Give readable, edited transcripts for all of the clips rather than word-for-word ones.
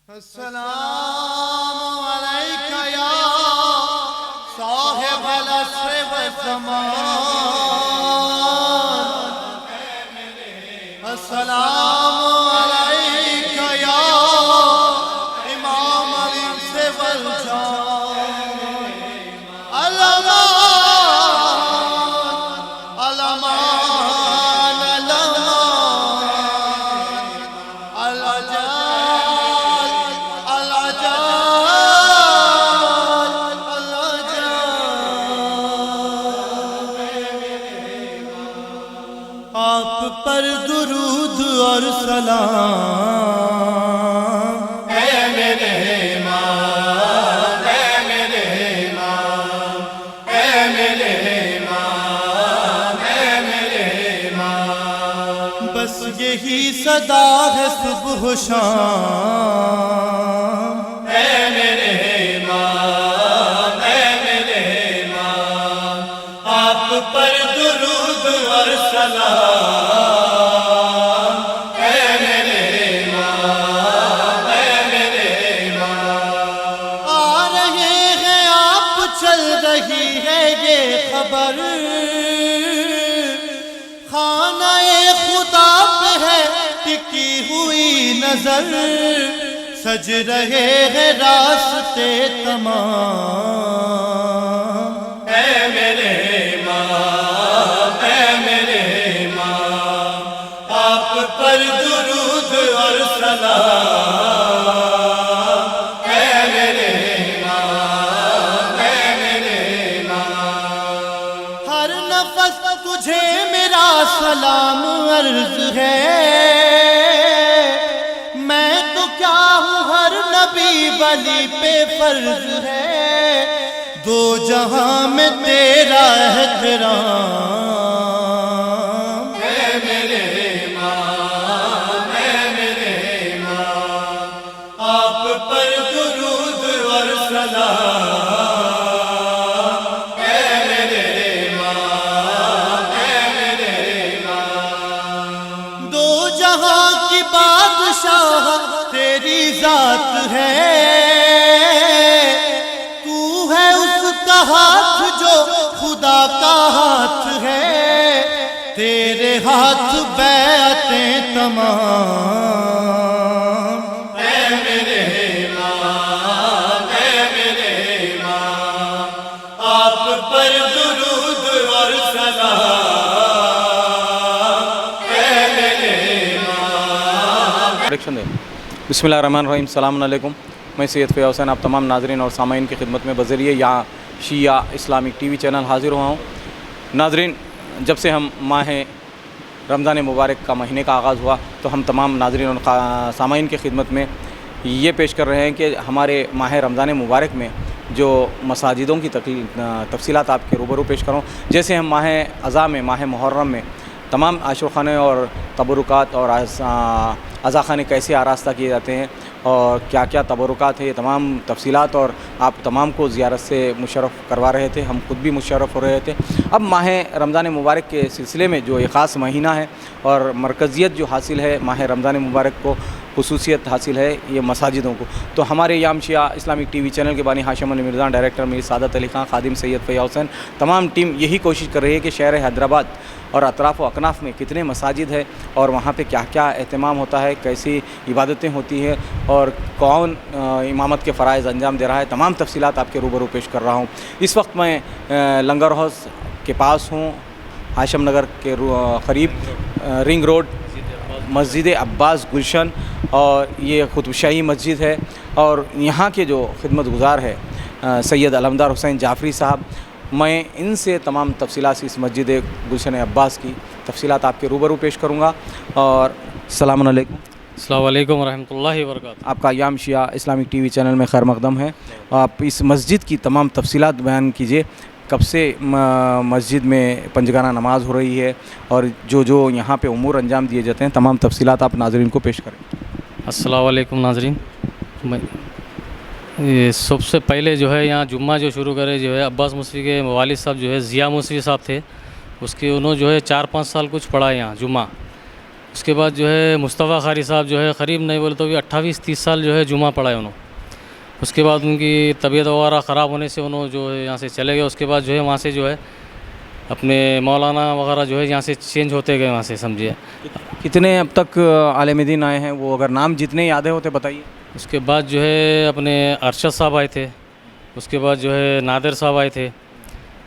السلام علیکہ یا صاحب العصر والزمان، السلام علیکہ یا امام الانس والجان، الامان الامان الامان آپ پر درود اور سلام، اے میرے امام، اے میرے امام، اے میرے امام، اے میرے امام، بس یہی صدا ہے صبح و شام، اے میرے امام، اے میرے امام، آپ پر درود اور سلام، اے میرے امام، اے میرے امام، آ رہے ہیں آپ، چل رہی ہے یہ خبر، خانہ خدا پہ ہے ٹکی ہوئی نظر، سج رہے ہیں راستے تمام، اے میرے امام، اے میرے امام، آپ پر درود اور سلام، اے میرے امام، اے میرے امام، ہر نفس تجھے میرا سلام عرض ہے، میں تو کیا ہوں ہر نبی ولی پہ فرض ہے، دو جہاں میں تیرا احترام، اے میرے امام، اے میرے امام، آپ پر درود اور سلام، اے میرے امام، اے میرے امام، دو جہاں کی بادشاہ تیری ذات ہے، تو ہے اس کا ہاتھ جو خدا کا ہاتھ ہے، تیرے ہاتھ بیعتیں تمام، اے میرے امام، اے میرے امام، آپ پر درود اور سلام، اے میرے امام۔ بسم اللہ الرحمن الرحیم، السلام علیکم۔ میں سید فیاض حسین آپ تمام ناظرین اور سامعین کی خدمت میں بذریعہ یہاں شیعہ اسلامک ٹی وی چینل حاضر ہوا ہوں۔ ناظرین، جب سے ہم ماہ رمضان مبارک کا مہینے کا آغاز ہوا تو ہم تمام ناظرین اور سامعین کی خدمت میں یہ پیش کر رہے ہیں کہ ہمارے ماہ رمضان مبارک میں جو مساجدوں کی تفصیلات آپ کے روبرو پیش کروں۔ جیسے ہم ماہ اذا میں، ماہ محرم میں تمام عاشور خانے اور تبرکات اور عزا خانے کیسے آراستہ کیے جاتے ہیں اور کیا کیا تبرکات ہیں، یہ تمام تفصیلات اور آپ تمام کو زیارت سے مشرف کروا رہے تھے، ہم خود بھی مشرف ہو رہے تھے۔ اب ماہ رمضان مبارک کے سلسلے میں جو ایک خاص مہینہ ہے اور مرکزیت جو حاصل ہے ماہ رمضان مبارک کو، خصوصیت حاصل ہے یہ مساجدوں کو، تو ہمارے یام شیعہ اسلامک ٹی وی چینل کے بانی ہاشم علی مرزا، ڈائریکٹر میر سعادت علی خان، خادم سید فیاض حسین، تمام ٹیم یہی کوشش کر رہی ہے کہ شہر حیدرآباد اور اطراف و اکناف میں کتنے مساجد ہے اور وہاں پہ کیا کیا اہتمام ہوتا ہے، کیسی عبادتیں ہوتی ہیں اور کون امامت کے فرائض انجام دے رہا ہے، تمام تفصیلات آپ کے روبرو پیش کر رہا ہوں۔ اس وقت میں لنگر ہاؤس کے پاس ہوں، ہاشم نگر کے قریب رنگ روڈ، مسجد عباس گلشن، اور یہ قطب شاہی مسجد ہے، اور یہاں کے جو خدمت گزار ہے سید علمدار حسین جعفری صاحب، میں ان سے تمام تفصیلات اس مسجد گلشن عباس کی تفصیلات آپ کے روبرو پیش کروں گا۔ اور السلام علیکم۔ السلام علیکم ورحمۃ اللہ وبرکاتہ۔ آپ کا ایام شیعہ اسلامک ٹی وی چینل میں خیر مقدم ہے۔ آپ اس مسجد کی تمام تفصیلات بیان کیجیے، کب سے مسجد میں پنجگانہ نماز ہو رہی ہے اور جو یہاں پہ امور انجام دیے جاتے ہیں، تمام تفصیلات آپ ناظرین کو پیش کریں۔ السلام علیکم ناظرین، سب سے پہلے جو ہے یہاں جمعہ جو شروع کرے جو ہے عباس مصری کے والد صاحب جو ہے ضیاء مصری صاحب تھے، اس کے انہوں جو ہے 4-5 سال کچھ پڑھا یہاں جمعہ۔ اس کے بعد جو ہے مصطفیٰ قاری صاحب جو ہے قریب نہیں بولے تو بھی 28-30 سال جو ہے جمعہ پڑھائے انہوں. اس کے بعد ان کی طبیعت وغیرہ خراب ہونے سے انہوں جو ہے یہاں سے چلے گئے. اس کے بعد جو ہے وہاں سے جو ہے اپنے مولانا وغیرہ جو ہے یہاں سے چینج ہوتے گئے وہاں سے, سمجھیے. کتنے اب تک عالم دین آئے ہیں, وہ اگر نام جتنے یاد ہوتے بتائیے. اس کے بعد جو ہے اپنے ارشد صاحب آئے تھے. اس کے بعد جو ہے نادر صاحب آئے تھے.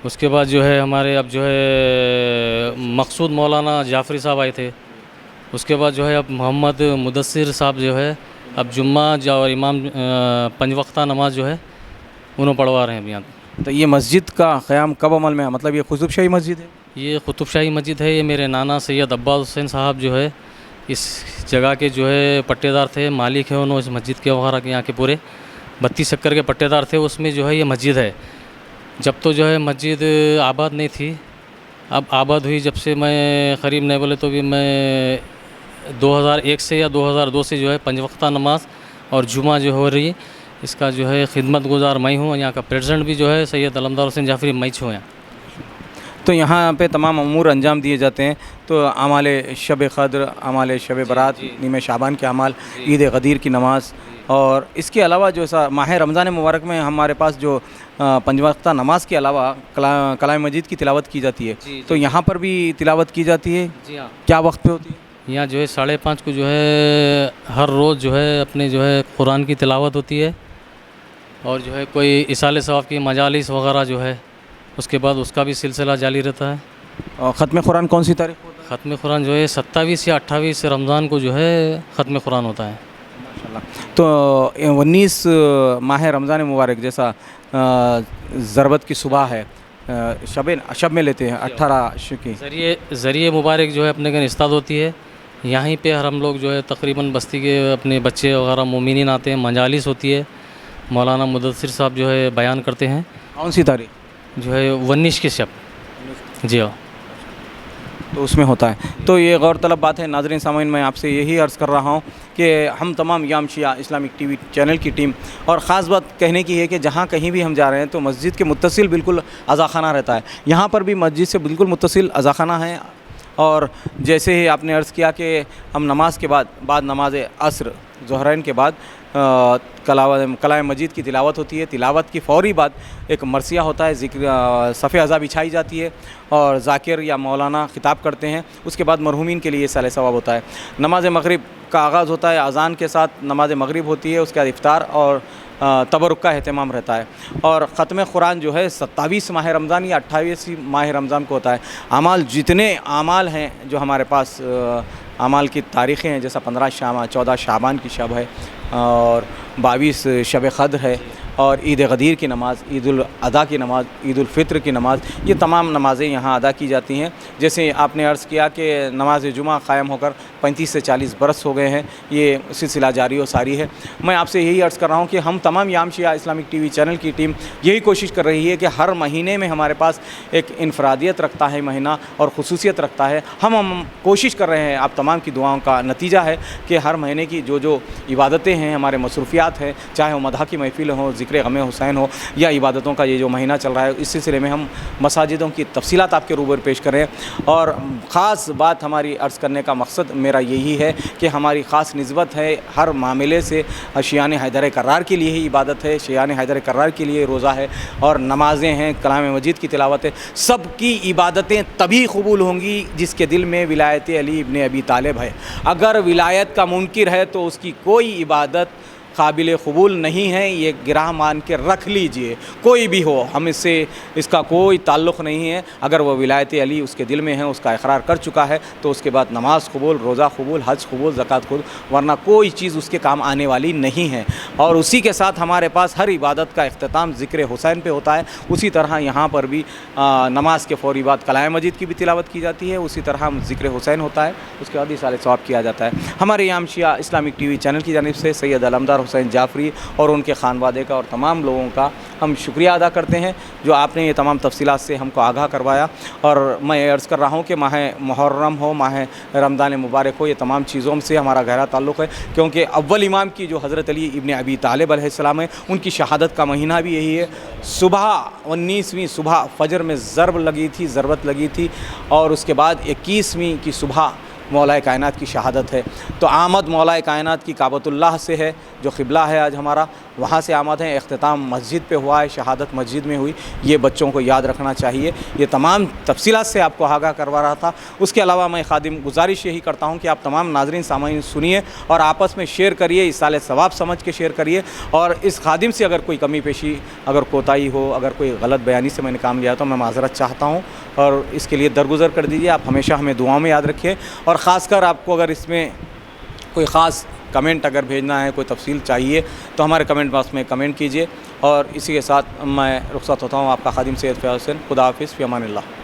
اس کے بعد جو ہے ہمارے اب جو ہے مقصود مولانا جعفری صاحب آئے تھے. اس کے بعد جو ہے اب محمد مدثر صاحب جو ہے اب جمعہ اور امام 5 وقتہ نماز جو ہے انہوں پڑھوا رہے ہیں اب یہاں. تو یہ مسجد کا قیام کب عمل میں ہے؟ مطلب یہ قطب شاہی مسجد ہے؟ یہ قطب شاہی مسجد ہے. یہ میرے نانا سید عباس حسین صاحب جو ہے اس جگہ کے جو ہے پٹے دار تھے, مالک ہیں انہوں اس مسجد کے وغیرہ کے. یہاں کے پورے 32 ایکڑ کے پٹے دار تھے. اس میں جو ہے یہ مسجد ہے. جب تو جو ہے مسجد آباد نہیں تھی, اب آباد ہوئی جب سے میں قریب نہیں بولے تو بھی میں 2001 سے یا 2002 سے جو ہے 5 وقتہ نماز اور جمعہ جو ہو رہی ہے اس کا جو ہے خدمت گزار میں ہوں. یہاں کا پریزیڈنٹ بھی جو ہے سید علمدار حسین جعفری میں چھوں ہیں. تو یہاں پہ تمام امور انجام دیے جاتے ہیں. تو اعمال شب قدر, اعمال شب برات, نیم شعبان کے اعمال, عید غدیر کی نماز, اور اس کے علاوہ جو ماہ رمضان مبارک میں ہمارے پاس جو 5 وقتہ نماز کے علاوہ کلام مجید کی تلاوت کی جاتی ہے. تو یہاں پر بھی تلاوت کی جاتی ہے؟ جی ہاں. کیا وقت پہ ہوتی ہے؟ یہاں جو ہے 5:30 کو جو ہے ہر روز جو ہے اپنے جو ہے قرآن کی تلاوت ہوتی ہے, اور جو ہے کوئی اصال ثواب کی مجالس وغیرہ جو ہے اس کے بعد اس کا بھی سلسلہ جاری رہتا ہے. اور ختم قرآن کون سی تاریخ ہوتا ہے؟ ختم قرآن جو ہے 27 یا 28 رمضان کو جو ہے ختم قرآن ہوتا ہے. تو 19 ماہ رمضان مبارک جیسا ضربت کی صبح ہے, شب میں لیتے ہیں 18 کی ذریعے مبارک جو ہے اپنے کے استاد ہوتی ہے. یہیں پہ ہم لوگ جو ہے تقریباً بستی کے اپنے بچے وغیرہ مومنین آتے ہیں. مجالس ہوتی ہے, مولانا مدثر صاحب جو ہے بیان کرتے ہیں. کون سی تاریخ؟ جو ہے 19 کی شب. جی ہاں. تو اس میں ہوتا ہے. تو یہ غور طلب بات ہے. ناظرین سامعین, میں آپ سے یہی عرض کر رہا ہوں کہ ہم تمام یام شیعہ اسلامک ٹی وی چینل کی ٹیم, اور خاص بات کہنے کی ہے کہ جہاں کہیں بھی ہم جا رہے ہیں تو مسجد کے متصل بالکل عزاخانہ رہتا ہے. یہاں پر بھی مسجد سے بالکل متصل عزاخانہ ہے. اور جیسے ہی آپ نے عرض کیا کہ ہم نماز کے بعد نماز عصر ظہرین کے بعد کلام مجید کی تلاوت ہوتی ہے. تلاوت کی فوری بعد ایک مرثیہ ہوتا ہے, ذکر صف اعضا بچھائی جاتی ہے اور ذاکر یا مولانا خطاب کرتے ہیں. اس کے بعد مرحومین کے لیے سال ثواب ہوتا ہے. نماز مغرب کا آغاز ہوتا ہے, اذان کے ساتھ نماز مغرب ہوتی ہے. اس کے بعد افطار اور تبرک کا اہتمام رہتا ہے. اور ختم قرآن جو ہے 27 ماہ رمضان یا 28 ماہ رمضان کو ہوتا ہے. اعمال جتنے اعمال ہیں جو ہمارے پاس اعمال کی تاریخیں ہیں, جیسا 14 شعبان کی شب ہے, اور 22 شب قدر ہے, اور عید غدیر کی نماز, عید الاضحیٰ کی نماز, عید الفطر کی نماز, یہ تمام نمازیں یہاں ادا کی جاتی ہیں. جیسے آپ نے عرض کیا کہ نماز جمعہ قائم ہو کر 35 سے 40 برس ہو گئے ہیں. یہ سلسلہ جاری و ساری ہے. میں آپ سے یہی عرض کر رہا ہوں کہ ہم تمام یام شیعہ اسلامک ٹی وی چینل کی ٹیم یہی کوشش کر رہی ہے کہ ہر مہینے میں ہمارے پاس ایک انفرادیت رکھتا ہے مہینہ, اور خصوصیت رکھتا ہے. ہم کوشش کر رہے ہیں, آپ تمام کی دعاؤں کا نتیجہ ہے کہ ہر مہینے کی جو عبادتیں ہیں, ہمارے مصروفیات ہیں, چاہے وہ مدح کی محفل ہوں, ذکر غم حسین ہو, یا عبادتوں کا یہ جو مہینہ چل رہا ہے, اس سلسلے میں ہم مساجدوں کی تفصیلات آپ کے روبرو پیش کریں. اور خاص بات ہماری عرض کرنے کا مقصد میرا یہی ہے کہ ہماری خاص نسبت ہے ہر معاملے سے شیعان حیدر کرار کے لیے ہی عبادت ہے, شیعان حیدر کرار کے لیے روزہ ہے, اور نمازیں ہیں, کلام مجید کی تلاوت ہے. سب کی عبادتیں تبھی قبول ہوں گی جس کے دل میں ولایت علی ابن ابی طالب ہے. اگر ولایت کا منکر ہے تو اس کی کوئی عبادت قابل قبول نہیں ہے. یہ گراہ مان کے رکھ لیجئے, کوئی بھی ہو, ہم اس کا کوئی تعلق نہیں ہے. اگر وہ ولایت علی اس کے دل میں ہے, اس کا اقرار کر چکا ہے, تو اس کے بعد نماز قبول, روزہ قبول, حج قبول, زکوٰۃ قبول, ورنہ کوئی چیز اس کے کام آنے والی نہیں ہے. اور اسی کے ساتھ ہمارے پاس ہر عبادت کا اختتام ذکر حسین پہ ہوتا ہے. اسی طرح یہاں پر بھی نماز کے فوری بعد کلام مجید کی بھی تلاوت کی جاتی ہے. اسی طرح ذکر حسین ہوتا ہے, اس کے بعد اصال ثواب کیا جاتا ہے. ہمارے یام شیعہ اسلامک ٹی وی چینل کی جانب سے سید علمدار حسین جعفری اور ان کے خانوادے کا اور تمام لوگوں کا ہم شکریہ ادا کرتے ہیں جو آپ نے یہ تمام تفصیلات سے ہم کو آگاہ کروایا. اور میں یہ عرض کر رہا ہوں کہ ماہ محرم ہو, ماہ رمضان مبارک ہو, یہ تمام چیزوں سے ہمارا گہرا تعلق ہے, کیونکہ اول امام کی جو حضرت علی ابن ابی طالب علیہ السلام ہے, ان کی شہادت کا مہینہ بھی یہی ہے. صبح 19ویں صبح فجر میں ضربت لگی تھی, اور اس کے بعد 21ویں کی صبح مولا کائنات کی شہادت ہے۔ تو آمد مولا کائنات کی کعبۃ اللہ سے ہے، جو قبلہ ہے آج ہمارا، وہاں سے آمد ہے۔ اختتام مسجد پہ ہوا ہے، شہادت مسجد میں ہوئی، یہ بچوں کو یاد رکھنا چاہیے۔ یہ تمام تفصیلات سے آپ کو آگاہ کروا رہا تھا۔ اس کے علاوہ میں خادم گزارش یہی کرتا ہوں کہ آپ تمام ناظرین سامعین سنیے اور آپس میں شیئر کریے، ایصال ثواب سمجھ کے شیئر کریے، اور اس خادم سے اگر کوئی کمی پیشی، اگر کوتاہی ہو، اگر کوئی غلط بیانی سے میں نے کام لیا تو میں معذرت چاہتا ہوں، اور اس کے لیے درگزر کر دیجیے۔ آپ ہمیشہ ہمیں دعاؤں میں یاد رکھیں، اور خاص کر آپ کو اگر اس میں کوئی خاص کمنٹ اگر بھیجنا ہے، کوئی تفصیل چاہیے تو ہمارے کمنٹ باکس میں کمنٹ کیجیے۔ اور اسی کے ساتھ میں رخصت ہوتا ہوں، آپ کا خادم سید فیاض حسین۔ خدا حافظ، فی امان اللہ۔